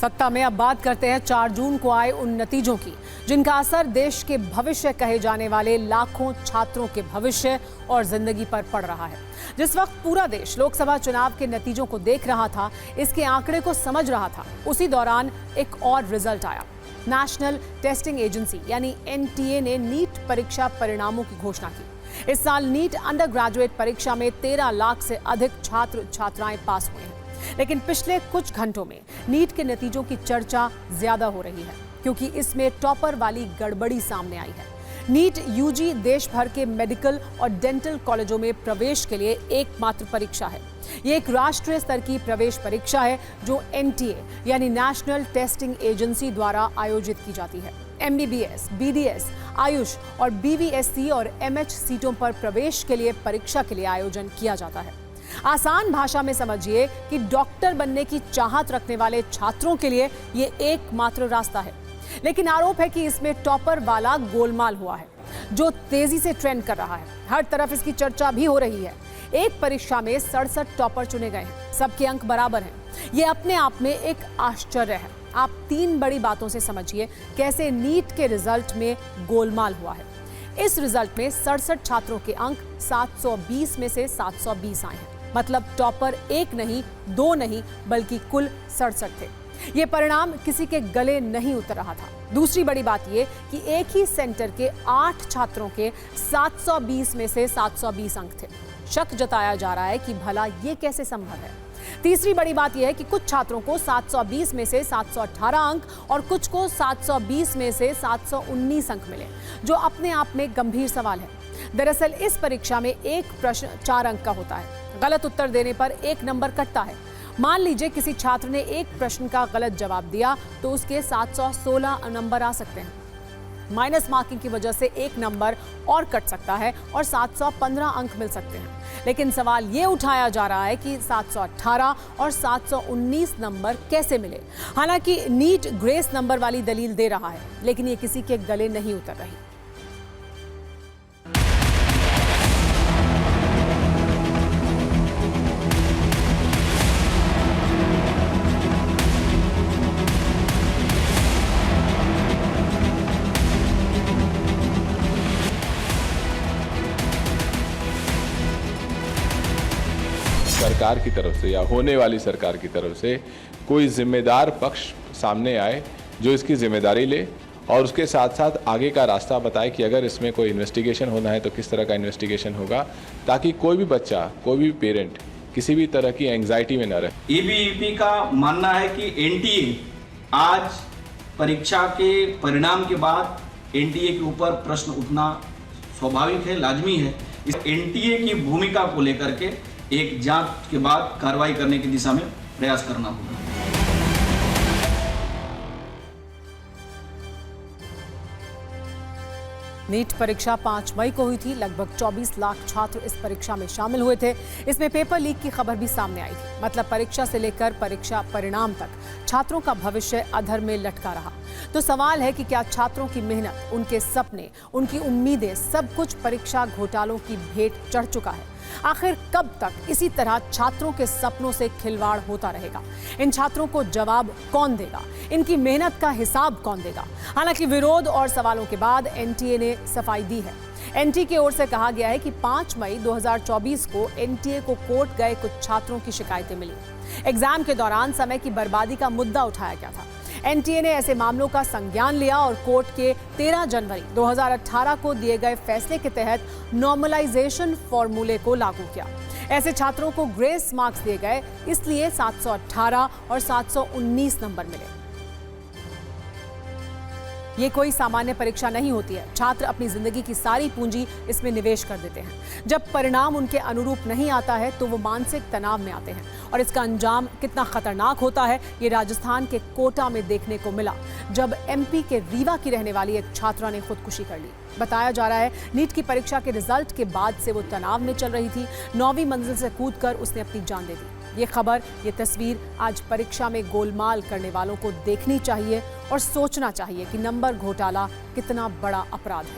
सत्ता में अब बात करते हैं 4 जून को आए उन नतीजों की जिनका असर देश के भविष्य कहे जाने वाले लाखों छात्रों के भविष्य और जिंदगी पर पड़ रहा है। जिस वक्त पूरा देश लोकसभा चुनाव के नतीजों को देख रहा था, इसके आंकड़े को समझ रहा था, उसी दौरान एक और रिजल्ट आया। नेशनल टेस्टिंग एजेंसी यानी एनटीए ने नीट परीक्षा परिणामों की घोषणा की। इस साल नीट अंडर ग्रेजुएट परीक्षा में 13 लाख से अधिक छात्र छात्राएं पास हुए हैं। लेकिन पिछले कुछ घंटों में नीट के नतीजों की चर्चा ज्यादा हो रही है क्योंकि इसमें टॉपर वाली गड़बड़ी सामने आई है। नीट यूजी देश भर के मेडिकल और डेंटल कॉलेजों में प्रवेश के लिए एकमात्र परीक्षा है। ये एक राष्ट्रीय स्तर की प्रवेश परीक्षा है जो एनटीए यानी नेशनल टेस्टिंग एजेंसी द्वारा आयोजित की जाती है। एमबीबीएस, बीडीएस, आयुष और बीवीएससी और एमएच सीटों पर प्रवेश के लिए परीक्षा के लिए आयोजन किया जाता है। आसान भाषा में समझिए कि डॉक्टर बनने की चाहत रखने वाले छात्रों के लिए ये एकमात्र रास्ता है। लेकिन आरोप है कि इसमें टॉपर वाला गोलमाल हुआ है जो तेजी से ट्रेंड कर रहा है। हर तरफ इसकी चर्चा भी हो रही है। एक परीक्षा में 67 टॉपर चुने गए हैं, सबके अंक बराबर हैं। ये अपने आप में एक आश्चर्य है। आप 3 बड़ी बातों से समझिए कैसे नीट के रिजल्ट में गोलमाल हुआ है। इस रिजल्ट में 67 छात्रों के अंक 720 में से 720 आए हैं। मतलब टॉपर 1 नहीं, 2 नहीं, बल्कि कुल 67 थे। ये परिणाम किसी के गले नहीं उतर रहा था। दूसरी बड़ी बात यह कि एक ही सेंटर के 8 छात्रों के 720 में से 720 अंक थे। शक जताया जा रहा है कि भला ये कैसे संभव है। तीसरी बड़ी बात यह है कि कुछ छात्रों को 720 में से 718 अंक और कुछ को 720 में से 719 अंक मिले, जो अपने आप में गंभीर सवाल है। दरअसल इस परीक्षा में एक प्रश्न 4 अंक का होता है। गलत उत्तर देने पर 1 नंबर कटता है। मान लीजिए किसी छात्र ने एक प्रश्न का गलत जवाब दिया तो उसके 716 नंबर आ सकते हैं। माइनस मार्किंग की वजह से 1 नंबर और कट सकता है और 715 अंक मिल सकते हैं। लेकिन सवाल ये उठाया जा रहा है कि 718 और 719 नंबर कैसे मिले। हालांकि नीट ग्रेस नंबर वाली दलील दे रहा है, लेकिन ये किसी के गले नहीं उतर रही। सरकार की तरफ से या होने वाली सरकार की तरफ से कोई जिम्मेदार पक्ष सामने आए जो इसकी जिम्मेदारी ले और उसके साथ साथ आगे का रास्ता बताए कि अगर इसमें कोई इन्वेस्टिगेशन होना है तो किस तरह का इन्वेस्टिगेशन होगा, ताकि कोई भी बच्चा, कोई भी पेरेंट किसी भी तरह की एंग्जाइटी में न रहे। एबीवीपी का मानना है कि एनटीए आज परीक्षा के परिणाम के बाद एनटीए के ऊपर प्रश्न उठना स्वाभाविक है, लाजमी है। इस एनटीए की भूमिका को लेकर के एक जांच के बाद कार्रवाई करने की दिशा में प्रयास करना होगा। नीट परीक्षा 5 मई को हुई थी। लगभग 24 लाख छात्र इस परीक्षा में शामिल हुए थे। इसमें पेपर लीक की खबर भी सामने आई थी। मतलब परीक्षा से लेकर परीक्षा परिणाम तक छात्रों का भविष्य अधर में लटका रहा। तो सवाल है कि क्या छात्रों की मेहनत, उनके सपने, उनकी उम्मीदें, सब कुछ परीक्षा घोटालों की भेंट चढ़ चुका है? आखिर कब तक इसी तरह छात्रों के सपनों से खिलवाड़ होता रहेगा? इन छात्रों को जवाब कौन देगा? इनकी मेहनत का हिसाब कौन देगा? हालांकि विरोध और सवालों के बाद एनटीए ने सफाई दी है। एनटीए की ओर से कहा गया है कि 5 मई 2024 को एनटीए को कोर्ट गए कुछ छात्रों की शिकायतें मिली। एग्जाम के दौरान समय की बर्बादी का मुद्दा उठाया गया था। एनटीए ने ऐसे मामलों का संज्ञान लिया और कोर्ट के 13 जनवरी 2018 को दिए गए फैसले के तहत नॉर्मलाइजेशन फॉर्मूले को लागू किया। ऐसे छात्रों को ग्रेस मार्क्स दिए गए, इसलिए 718 और 719 नंबर मिले। ये कोई सामान्य परीक्षा नहीं होती है। छात्र अपनी जिंदगी की सारी पूंजी इसमें निवेश कर देते हैं। जब परिणाम उनके अनुरूप नहीं आता है तो वो मानसिक तनाव में आते हैं और इसका अंजाम कितना खतरनाक होता है ये राजस्थान के कोटा में देखने को मिला, जब एमपी के रीवा की रहने वाली एक छात्रा ने खुदकुशी कर ली। बताया जा रहा है नीट की परीक्षा के रिजल्ट के बाद से वो तनाव में चल रही थी। 9वीं मंजिल से कूदकर उसने अपनी जान दे दी। ये खबर, ये तस्वीर आज परीक्षा में गोलमाल करने वालों को देखनी चाहिए और सोचना चाहिए कि नंबर घोटाला कितना बड़ा अपराध है।